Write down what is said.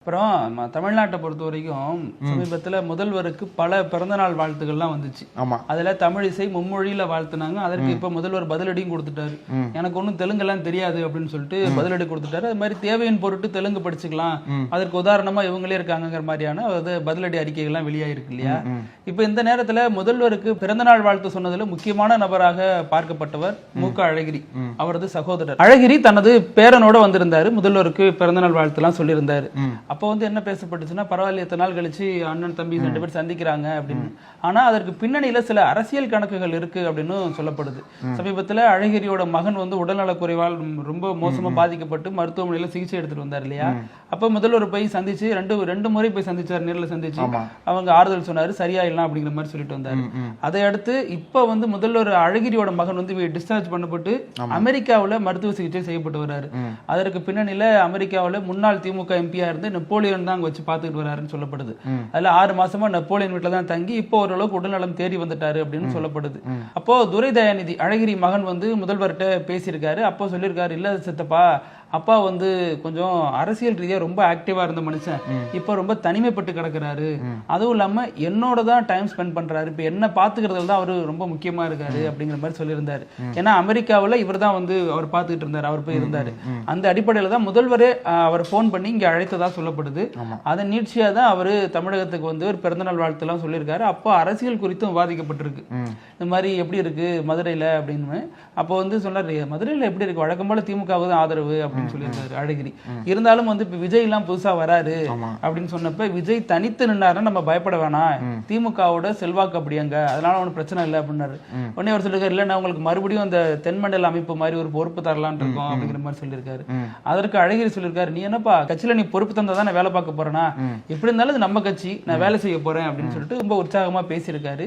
அப்புறம் தமிழ்நாட்டை பொறுத்த வரைக்கும் சமீபத்துல முதல்வருக்கு பல பிறந்தநாள் வாழ்த்துக்கள்லாம் வந்துச்சு. ஆமா. அதுல தமிழிசை மும்மொழியில வாழ்த்துனாங்க. அதற்கு இப்ப முதல்வர் பதிலடியும் கொடுத்துட்டாரு. எனக்கு ஒன்றும் தெலுங்கெல்லாம் தெரியாது அப்படின்னு சொல்லிட்டு பதிலடி கொடுத்துட்டாரு. அது மாதிரி தேவையின் பொருட்டு தெலுங்கு படிச்சுக்கலாம், அதற்கு உதாரணமா இவங்களே இருக்காங்கிற மாதிரியான பதிலடி அறிக்கைகள்லாம் வெளியாயிருக்கு இல்லையா? இப்ப இந்த நேரத்துல முதல்வருக்கு பிறந்தநாள் வாழ்த்து சொன்னதுல முக்கியமான நபராக பார்க்கப்பட்டவர் மு.க. அழகிரி, அவரது சகோதரர். அழகிரி தனது பேரனோட வந்திருந்தாரு, முதல்வருக்கு பிறந்தநாள் வாழ்த்து எல்லாம் சொல்லியிருந்தாரு. அப்போ என்ன பேசப்பட்டுச்சுன்னா, பரவாயில்ல எத்தனை நாள் கழிச்சு அண்ணன் தம்பி 2 பேர் சந்திக்கிறாங்க அப்படின்னு. ஆனா அதற்கு பின்னணியில சில அரசியல் கணக்குகள் இருக்கு அப்படின்னு சொல்லப்படுது. சமீபத்துல அழகிரியோட மகன் உடல்நலக் குறைவால் ரொம்ப மோசமா பாதிக்கப்பட்டு மருத்துவமனையில சிகிச்சை எடுத்துட்டு வந்தார் இல்லையா? அப்ப முதல்வர் போய் சந்திச்சு ரெண்டு முறை போய் சந்திச்சார், நேரில் சந்திச்சு அவங்க ஆறுதல் சொன்னாரு, சரியாயிடலாம் அப்படிங்கிற மாதிரி சொல்லிட்டு வந்தாரு. அதை அடுத்து இப்ப முதல்வர் அழகிரியோட மகன் டிஸ்சார்ஜ் பண்ணப்பட்டு அமெரிக்காவுல மருத்துவ சிகிச்சை செய்யப்பட்டு வர்றாரு. அதற்கு பின்னணியில அமெரிக்காவுல முன்னாள் திமுக எம்பியா இருந்து நெப்போலியன் தான் அங்க வச்சு பாத்துக்கிட்டு வராருன்னு சொல்லப்படுது. அதுல 6 மாசமா நெப்போலியன் வீட்டுல தான் தங்கி இப்போ ஓரளவுக்கு உடல்நலம் தேடி வந்துட்டாரு அப்படின்னு சொல்லப்படுது. அப்போ துரை தயாநிதி அழகிரி மகன் முதல்வர்கிட்ட பேசியிருக்காரு. அப்போ சொல்லியிருக்காரு, இல்ல சித்தப்பா, அப்பா கொஞ்சம் அரசியல் ரீதியா ரொம்ப ஆக்டிவா இருந்த மனுஷன் இப்ப ரொம்ப தனிமைப்பட்டு கிடக்குறாரு, அதுவும் இல்லாம என்னோட தான் டைம் ஸ்பெண்ட் பண்றாரு, இப்ப என்ன பாத்துக்கிறதுல தான் அவரு ரொம்ப முக்கியமா இருக்காரு அப்படிங்கிற மாதிரி சொல்லியிருந்தாரு. ஏன்னா அமெரிக்காவுல இவர் தான் அவர் பாத்துக்கிட்டு இருந்தாரு, அவர் போய் இருந்தாரு. அந்த அடிப்படையில தான் முதல்வரே அவர் போன் பண்ணி இங்க அழைத்ததா சொல்லப்படுது. அதன் நீட்சியா தான் அவரு தமிழகத்துக்கு ஒரு பிறந்தநாள் வாழ்த்து எல்லாம் சொல்லியிருக்காரு. அப்போ அரசியல் குறித்தும் விவாதிக்கப்பட்டிருக்கு. இந்த மாதிரி எப்படி இருக்கு மதுரையில அப்படின்னு. அப்போ சொன்னாரு, மதுரையில எப்படி இருக்கு, வழக்கம் போல திமுகவுக்கு தான் ஆதரவு அப்படின்னு சொல்லியிருக்காரு அழகிரி. இருந்தாலும் இப்ப விஜய் எல்லாம் புதுசா வராரு அப்படின்னு சொன்னப்ப, விஜய் தனித்து நின்னாருன்னா நம்ம பயப்பட வேணாம், திமுகவோட செல்வாக்கு அப்படியாங்க, அதனால ஒன்றும் பிரச்சனை இல்லை அப்படின்னாரு. உடனே அவர் சொல்லிருக்காரு, இல்ல நான் உங்களுக்கு மறுபடியும் அந்த தென்மண்டல அமைப்பு மாதிரி ஒரு பொறுப்பு தரலான் இருக்கோம் அப்படிங்கிற மாதிரி சொல்லியிருக்காரு. அதற்கு அழகிரி சொல்லியிருக்காரு, நீ என்னப்பா கட்சியில நீ பொறுப்பு தந்தா நான் வேலை பார்க்க போறேன்னா, எப்படி இருந்தாலும் இது நம்ம கட்சி, நான் வேலை செய்ய போறேன் அப்படின்னு சொல்லிட்டு ரொம்ப உற்சாகமா பேசியிருக்காரு.